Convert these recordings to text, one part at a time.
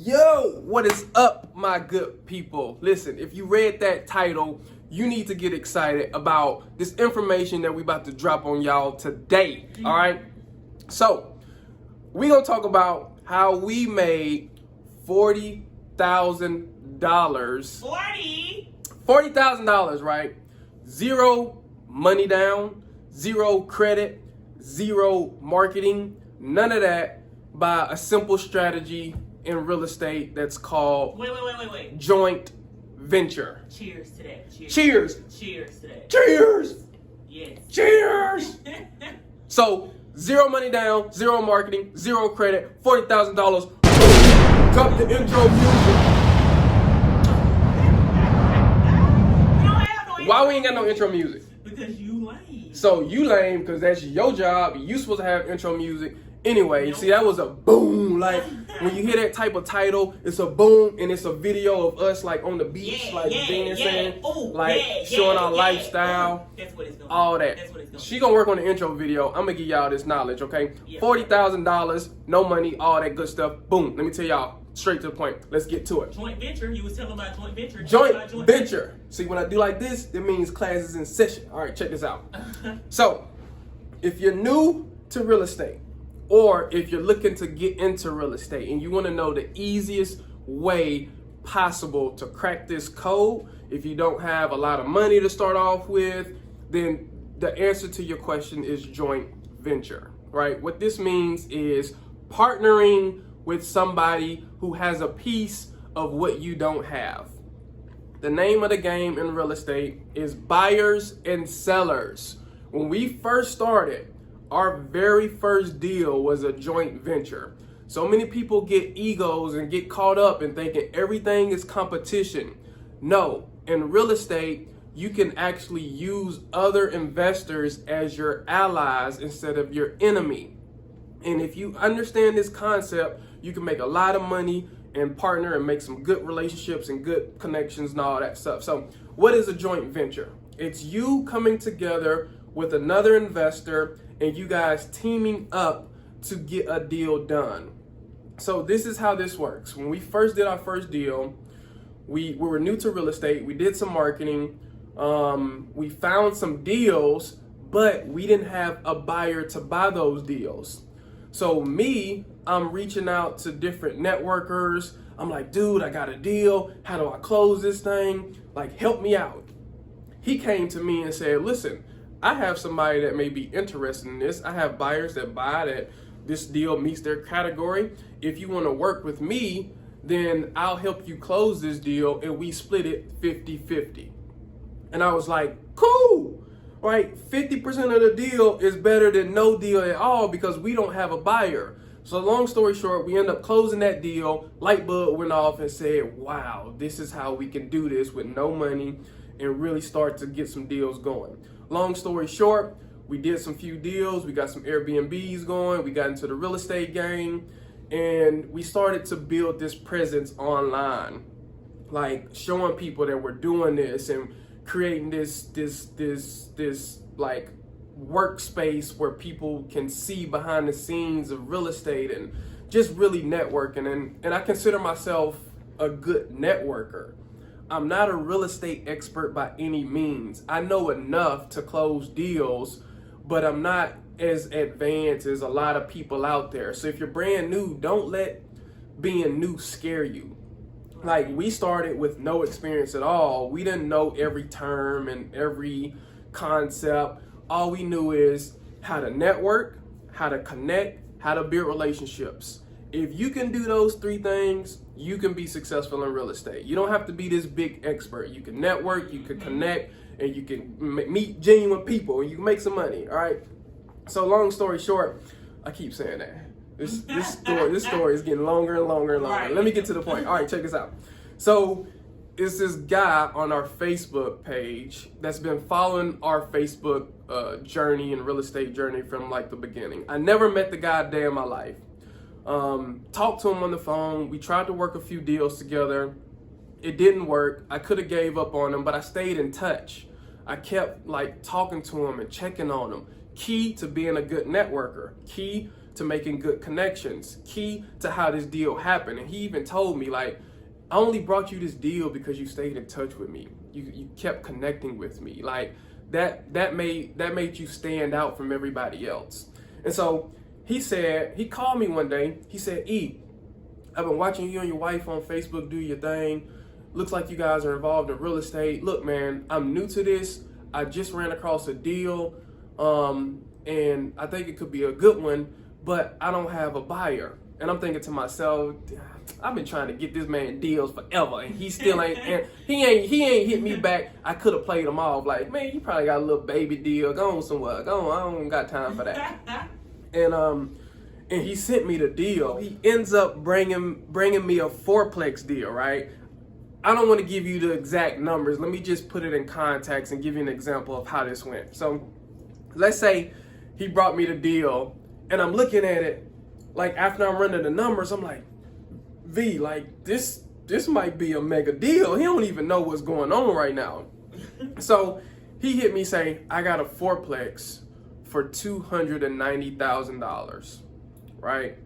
Yo, what is up, my good people? Listen, if you read that title, you need to get excited about this information that we about to drop on y'all today, all right? So, we gonna talk about how we made $40,000. $40,000, right? Zero money down, zero credit, zero marketing, none of that, by a simple strategy in real estate that's called Wait. joint venture. Cheers to that. Cheers. Cheers to that. Cheers. Yes. Cheers. So, zero money down, zero marketing, zero credit, $40,000. Cut the intro music. Why we ain't got no intro music? Because you lame. So you lame because that's your job. You supposed to have intro music. Anyway, see, that was a boom. Like, when you hear that type of title, it's a boom, and it's a video of us, like, on the beach, dancing, showing our lifestyle. That's what it's doing. All that. That's what it's doing. She gonna work on the intro video. I'm gonna give y'all this knowledge, okay? Yeah. $40,000, no money, all that good stuff. Boom. Let me tell y'all straight to the point. Let's get to it. Joint venture. You was telling about joint venture. Joint venture. See, when I do like this, it means class is in session. All right, check this out. So, if you're new to real estate, or if you're looking to get into real estate and you want to know the easiest way possible to crack this code, if you don't have a lot of money to start off with, then the answer to your question is joint venture, right? What this means is partnering with somebody who has a piece of what you don't have. The name of the game in real estate is buyers and sellers. When we first started, our very first deal was a joint venture. So many people get egos and get caught up in thinking everything is competition. No, in real estate, you can actually use other investors as your allies instead of your enemy. And if you understand this concept, you can make a lot of money and partner and make some good relationships and good connections and all that stuff. So what is a joint venture? It's you coming together with another investor and you guys teaming up to get a deal done. So this is how this works. When we first did our first deal, we were new to real estate. We did some marketing. We found some deals, but we didn't have a buyer to buy those deals. So I'm reaching out to different networkers. I'm like, dude, I got a deal. How do I close this thing? Like, help me out. He came to me and said, listen, I have somebody that may be interested in this. I have buyers that buy that this deal meets their category. If you want to work with me, then I'll help you close this deal and we split it 50-50. And I was like, cool, right? 50% of the deal is better than no deal at all because we don't have a buyer. So long story short, we end up closing that deal. Light bulb went off and said, wow, this is how we can do this with no money and really start to get some deals going. Long story short, we did some few deals. We got some Airbnbs going. We got into the real estate game and we started to build this presence online, like showing people that we're doing this and creating this like workspace where people can see behind the scenes of real estate and just really networking. And I consider myself a good networker. I'm not a real estate expert by any means. I know enough to close deals, but I'm not as advanced as a lot of people out there. So if you're brand new, don't let being new scare you. Like, we started with no experience at all. We didn't know every term and every concept. All we knew is how to network, how to connect, how to build relationships. If you can do those three things, you can be successful in real estate. You don't have to be this big expert. You can network, you can connect, and you can meet genuine people, and you can make some money, all right? So long story short, I keep saying that. This story is getting longer and longer and longer. Right. Let me get to the point. All right, check this out. So it's this guy on our Facebook page that's been following our Facebook journey and real estate journey from like the beginning. I never met the guy a day in my life. Talked to him on the phone. We tried to work a few deals together. It didn't work. I could have gave up on him, but I stayed in touch. I kept like talking to him and checking on him. Key to being a good networker. Key to making good connections, key to how this deal happened. And he even told me, like, I only brought you this deal because you stayed in touch with me. You kept connecting with me. Like that made you stand out from everybody else. And so he called me one day. He said, E, I've been watching you and your wife on Facebook do your thing. Looks like you guys are involved in real estate. Look, man, I'm new to this. I just ran across a deal, and I think it could be a good one, but I don't have a buyer. And I'm thinking to myself, I've been trying to get this man deals forever, and he still ain't. And he ain't hit me back. I could have played him off like, man, you probably got a little baby deal. Go on somewhere. Go on. I don't got time for that. And he sent me the deal. He ends up bringing me a fourplex deal, right? I don't want to give you the exact numbers. Let me just put it in context and give you an example of how this went. So let's say he brought me the deal, and I'm looking at it. Like, after I'm running the numbers, I'm like, V, like, this might be a mega deal. He don't even know what's going on right now. So he hit me saying, I got a fourplex for $290,000, right?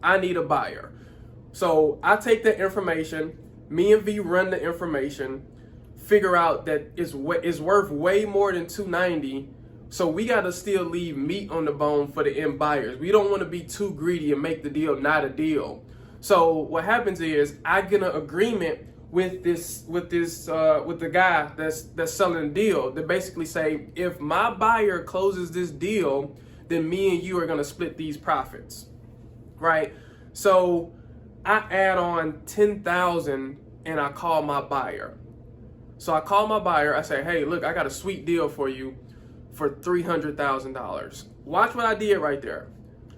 I need a buyer. So I take that information, me and V run the information, figure out that it's worth way more than $290. So we got to still leave meat on the bone for the end buyers. We don't want to be too greedy and make the deal not a deal. So what happens is I get an agreement with the guy that's selling the deal that basically say, if my buyer closes this deal, then me and you are going to split these profits, right? So I add on 10,000 and I call my buyer. So I call my buyer. I say, hey, look, I got a sweet deal for you for $300,000. Watch what I did right there.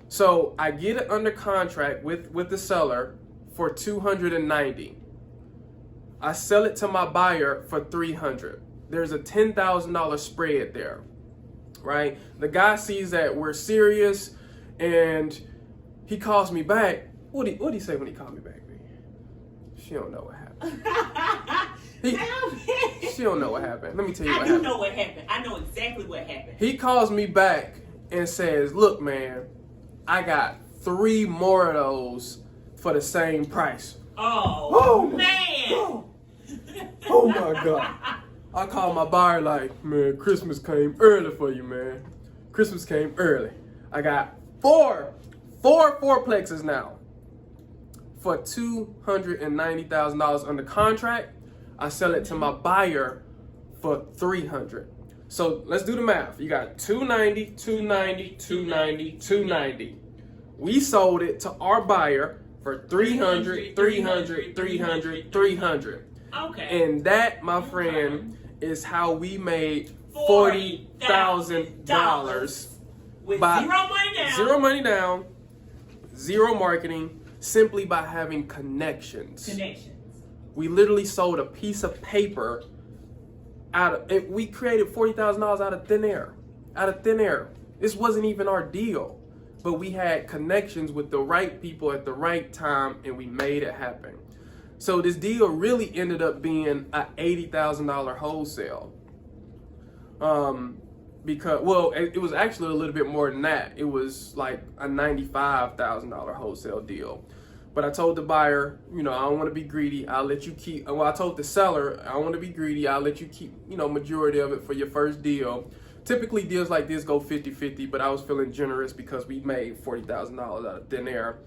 So I get it under contract with the seller for $290. I sell it to my buyer for $300. There's a $10,000 spread there, right? The guy sees that we're serious, and he calls me back. What'd he say when he called me back, man? She don't know what happened. She don't know what happened. Let me tell you what happened. I do know what happened. I know exactly what happened. He calls me back and says, look, man, I got 3 more of those for the same price. Oh, man. Oh my God. I called my buyer like, man, Christmas came early for you, man. Christmas came early. I got four fourplexes now for $290,000 under contract. I sell it to my buyer for $300. So let's do the math. You got 290, 290, 290, 290. We sold it to our buyer for 300, 300, 300, 300. Okay. And that, my friend, is how we made $40,000 with by zero money down. Zero money down, zero marketing, simply by having connections. We literally sold a piece of paper we created $40,000 out of thin air. This wasn't even our deal, but we had connections with the right people at the right time, and we made it happen. So this deal really ended up being a $80,000 wholesale. Because, well, it was actually a little bit more than that. It was like a $95,000 wholesale deal. But I told the buyer, I don't want to be greedy. I'll let you keep. Well, I told the seller, I don't want to be greedy. I'll let you keep, majority of it for your first deal. Typically, deals like this go 50-50, but I was feeling generous because we made $40,000 out of thin air.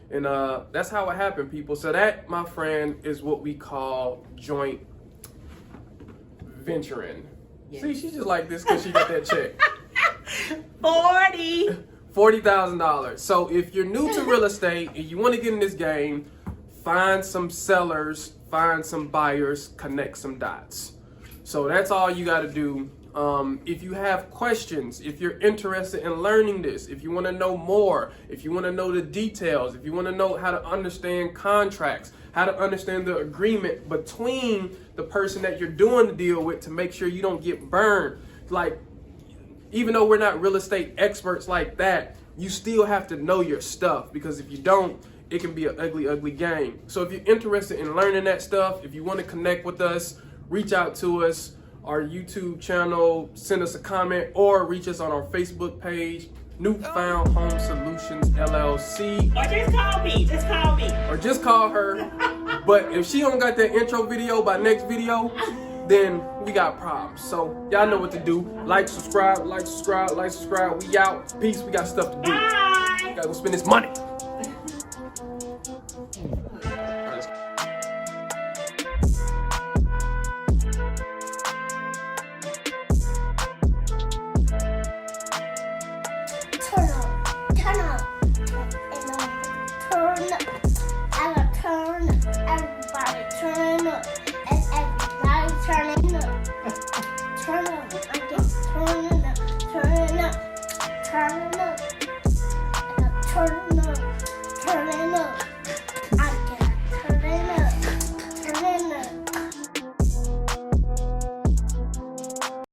And that's how it happened, people. So that, my friend, is what we call joint venturing. Yes. See, she's just like this because she got that check. $40,000. So if you're new to real estate and you want to get in this game, find some sellers, find some buyers, connect some dots. So that's all you got to do. If you have questions, if you're interested in learning this, if you want to know more, if you want to know the details, if you want to know how to understand contracts, how to understand the agreement between the person that you're doing the deal with to make sure you don't get burned. Like, even though we're not real estate experts like that, you still have to know your stuff, because if you don't, it can be an ugly, ugly game. So if you're interested in learning that stuff, if you want to connect with us, reach out to us, our YouTube channel, send us a comment, or reach us on our Facebook page. Newfound Home Solutions LLC. Or just call me. Just call me. Or just call her. But if she don't got that intro video by next video, then we got problems. So y'all know what to do. Like, subscribe, like, subscribe, like, subscribe. We out. Peace. We got stuff to do. Bye. We gotta go spend this money.